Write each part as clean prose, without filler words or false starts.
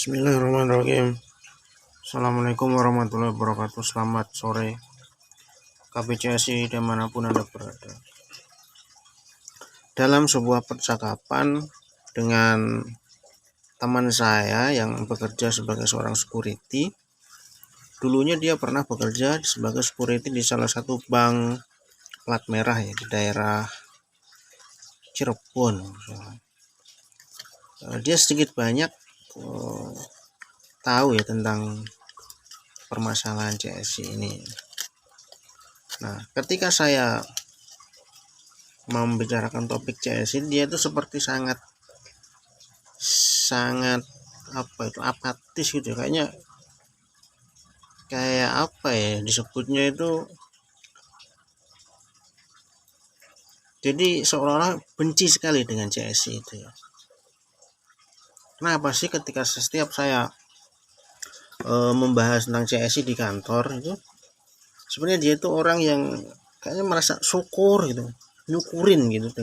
Bismillahirrahmanirrahim. Assalamualaikum warahmatullahi wabarakatuh. Selamat sore KBCSI dimanapun Anda berada. Dalam sebuah percakapan dengan teman saya yang bekerja sebagai seorang security, dulunya dia pernah bekerja sebagai security di salah satu bank plat merah ya di daerah Cirebon. Dia sedikit banyak tahu ya tentang permasalahan CSI ini. Nah, ketika saya membicarakan topik CSI, dia itu seperti sangat apatis gitu, kayak apa ya disebutnya itu, jadi seolah-olah benci sekali dengan CSI itu ya. Kenapa sih ketika setiap saya membahas tentang CSI di kantor itu, sebenarnya dia itu orang yang kayaknya merasa syukur gitu, nyukurin gitu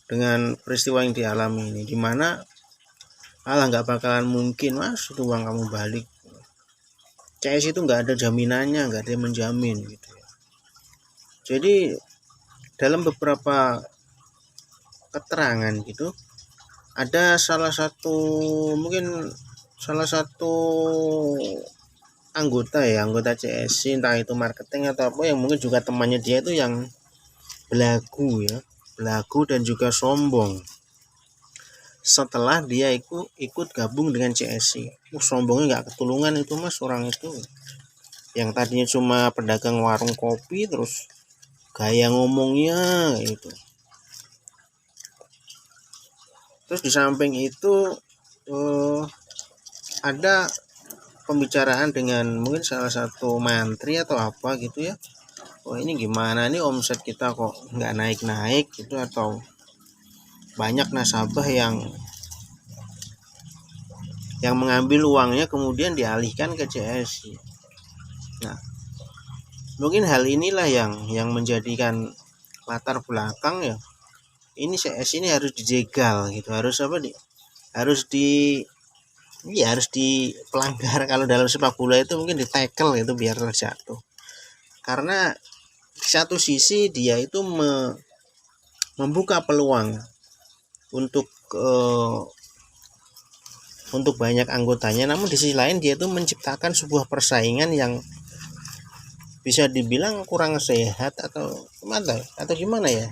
dengan peristiwa yang dialami ini, dimana nggak bakalan mungkin mas itu uang kamu balik. CS itu nggak ada jaminannya, nggak ada yang menjamin gitu ya. Jadi dalam beberapa keterangan gitu, ada salah satu anggota CSI, entah itu marketing atau apa, yang mungkin juga temannya dia itu yang belagu dan juga sombong setelah dia ikut gabung dengan CSI. Sombongnya nggak ketulungan itu mas, orang itu yang tadinya cuma pedagang warung kopi, terus gaya ngomongnya itu. Terus di samping itu ada pembicaraan dengan mungkin salah satu mantri atau apa gitu ya. Oh ini gimana nih omset kita kok nggak naik-naik gitu, atau banyak nasabah yang mengambil uangnya kemudian dialihkan ke CSI. Nah, mungkin hal inilah yang menjadikan latar belakang ya. Ini CSI ini harus dijegal gitu, harus dipelanggar. Kalau dalam sepak bola itu mungkin di-tackle itu biar terjatuh. Karena di satu sisi dia itu membuka peluang untuk banyak anggotanya, namun di sisi lain dia itu menciptakan sebuah persaingan yang bisa dibilang kurang sehat atau gimana ya,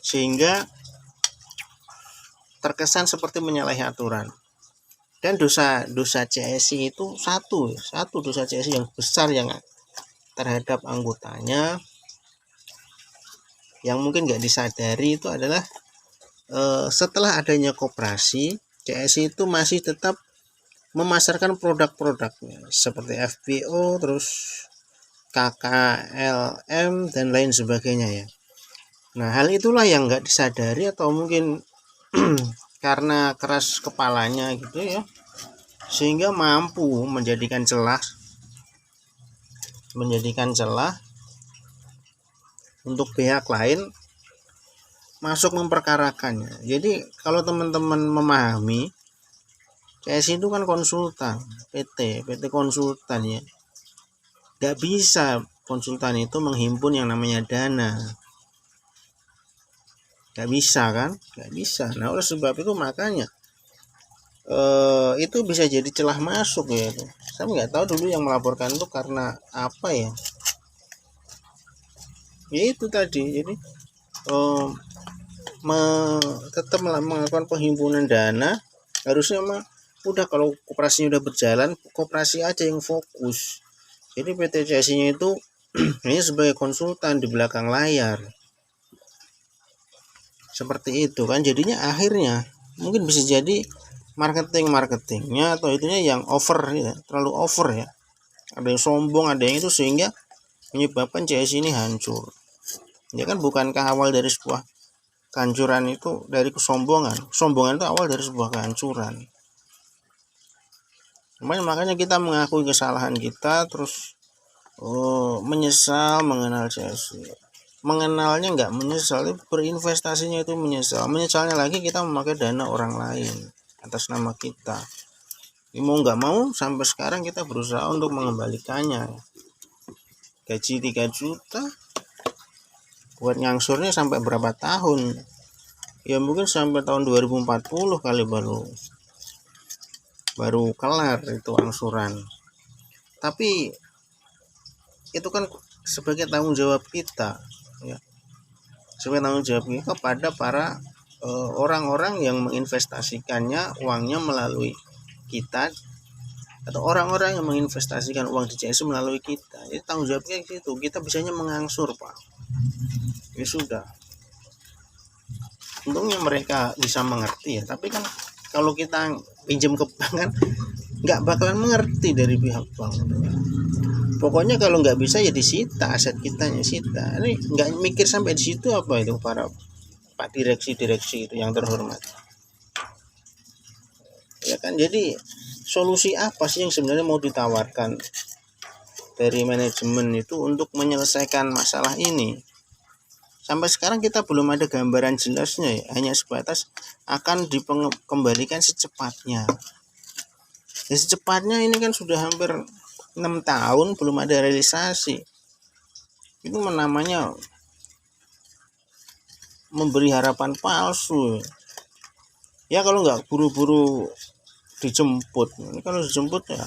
sehingga terkesan seperti menyalahi aturan. Dan dosa CSI itu satu dosa CSI yang besar yang terhadap anggotanya yang mungkin nggak disadari itu adalah setelah adanya koperasi, CSI itu masih tetap memasarkan produk-produknya seperti FPO, terus KKLM dan lain sebagainya ya. Nah, hal itulah yang nggak disadari, atau mungkin karena keras kepalanya gitu ya, sehingga mampu menjadikan celah untuk pihak lain masuk memperkarakannya. Jadi kalau teman-teman memahami, CS itu kan konsultan, PT konsultan ya. Gak bisa konsultan itu menghimpun yang namanya dana. Gak bisa kan? Gak bisa. Nah oleh sebab itu makanya itu bisa jadi celah masuk ya. Saya nggak tahu dulu yang melaporkan itu karena apa ya. Ya itu tadi. Jadi tetap melakukan penghimpunan dana, harusnya mah udah, kalau koperasinya udah berjalan, koperasi aja yang fokus. Jadi PT CSI-nya itu hanya sebagai konsultan di belakang layar, seperti itu kan. Jadinya akhirnya mungkin bisa jadi marketingnya atau itunya yang over ya, terlalu over ya, ada yang sombong, ada yang itu, sehingga menyebabkan CSI ini hancur ya kan. Bukankah awal dari sebuah kehancuran itu dari kesombongan itu awal dari sebuah kehancuran. Makanya kita mengakui kesalahan kita, terus menyesal mengenal CSI. Mengenalnya nggak menyesal, berinvestasinya itu menyesal. Menyesalnya lagi kita memakai dana orang lain atas nama kita. Mau nggak mau sampai sekarang kita berusaha untuk mengembalikannya. Gaji 3 juta buat ngangsurnya sampai berapa tahun? Ya mungkin sampai tahun 2040 kali baru kelar itu angsuran. Tapi itu kan sebagai tanggung jawab kita, ya. Sebagai tanggung jawab kita kepada para orang-orang yang menginvestasikannya uangnya melalui kita, atau orang-orang yang menginvestasikan uang di CSU melalui kita. Jadi tanggung jawabnya itu kita bisanya mengangsur, Pak. Ya sudah. Untungnya mereka bisa mengerti ya, tapi kan kalau kita pinjam ke bank kan nggak bakalan mengerti dari pihak bank. Pokoknya kalau nggak bisa ya disita, aset kita disita. Ini nggak mikir sampai di situ apa itu para Pak direksi itu yang terhormat. Ya kan, jadi solusi apa sih yang sebenarnya mau ditawarkan dari manajemen itu untuk menyelesaikan masalah ini? Sampai sekarang kita belum ada gambaran jelasnya ya, hanya sebatas akan dikembalikan secepatnya. Ya, secepatnya ini kan sudah hampir 6 tahun belum ada realisasi. Itu namanya memberi harapan palsu. Ya kalau nggak buru-buru dijemput. Ini kalau dijemput ya.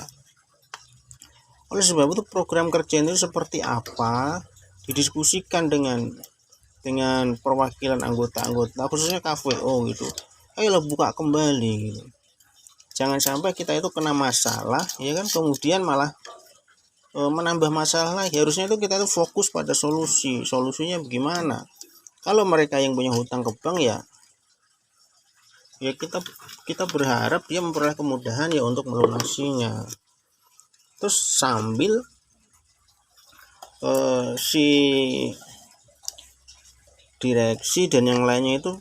Oleh sebab itu program kerja itu seperti apa didiskusikan dengan perwakilan anggota-anggota khususnya KVO gitu. Ayolah buka kembali gitu. Jangan sampai kita itu kena masalah ya kan, kemudian malah menambah masalah lagi. Harusnya itu kita itu fokus pada solusinya bagaimana. Kalau mereka yang punya hutang ke bank ya kita berharap dia memperoleh kemudahan ya untuk melunasinya. Terus sambil si direksi dan yang lainnya itu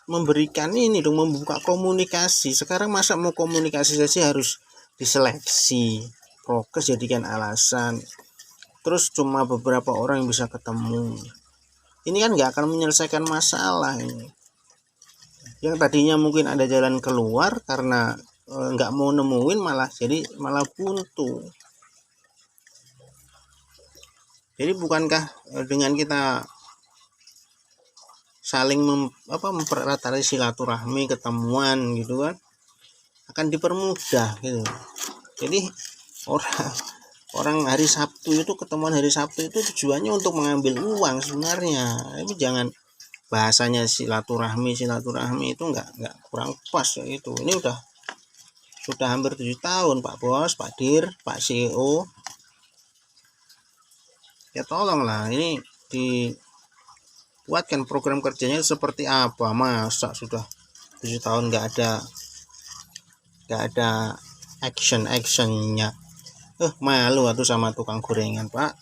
memberikan ini dong, membuka komunikasi. Sekarang masa mau komunikasi saja harus diseleksi, prokes jadikan alasan, terus cuma beberapa orang yang bisa ketemu. Ini kan nggak akan menyelesaikan masalah ini. Yang tadinya mungkin ada jalan keluar karena nggak mau nemuin malah buntu. Jadi bukankah dengan kita saling mempererat tali silaturahmi, ketemuan gitu kan, akan dipermudah gitu. Jadi orang hari Sabtu itu ketemuan hari Sabtu itu tujuannya untuk mengambil uang sebenarnya. Tapi jangan bahasanya silaturahmi itu nggak kurang pas ya itu. Ini sudah hampir 7 tahun Pak Bos, Pak Dir, Pak CEO. Ya tolonglah ini dibuatkan program kerjanya seperti apa. Masa sudah 7 tahun nggak ada actionnya. Malu atuh sama tukang gorengan Pak.